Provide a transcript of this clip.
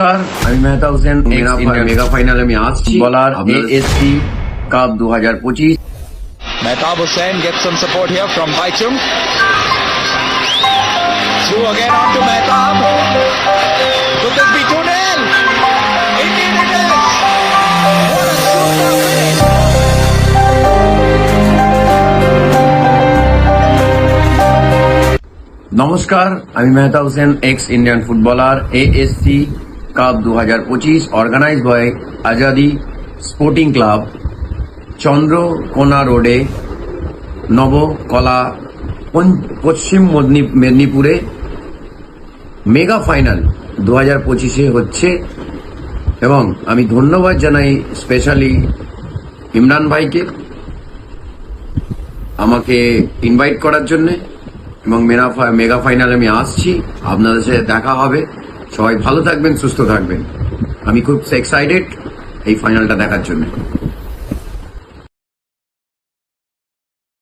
আমি মেহতা হোসেন মেগা ফাইনালে আমি আসছি বলার ASC cup 2025। Mehtab Hussain gets some support here from Baichung. Through again on to Mehtab. Could this be 2-0? Indeed it is. What a super finish. নমস্কার, আমি Mehta Hossain ex Indian footballer. ASC cup 2025 organise by Azadi sporting club, Chandrakona রোডে, নবকলা, পশ্চিম মেদিনীপুরে mega final 2025 হচ্ছে। এবং আমি ধন্যবাদ জানাই specially Imran ভাইকে আমাকে ইনভাইট করার জন্যে। এবং মেগা ফাইনালে আমি আসছি, আপনাদের সাথে দেখা হবে। সবাই ভালো থাকবেন, সুস্থ থাকবেন। আমি খুব এক্সাইটেড এই ফাইনালটা দেখার জন্য।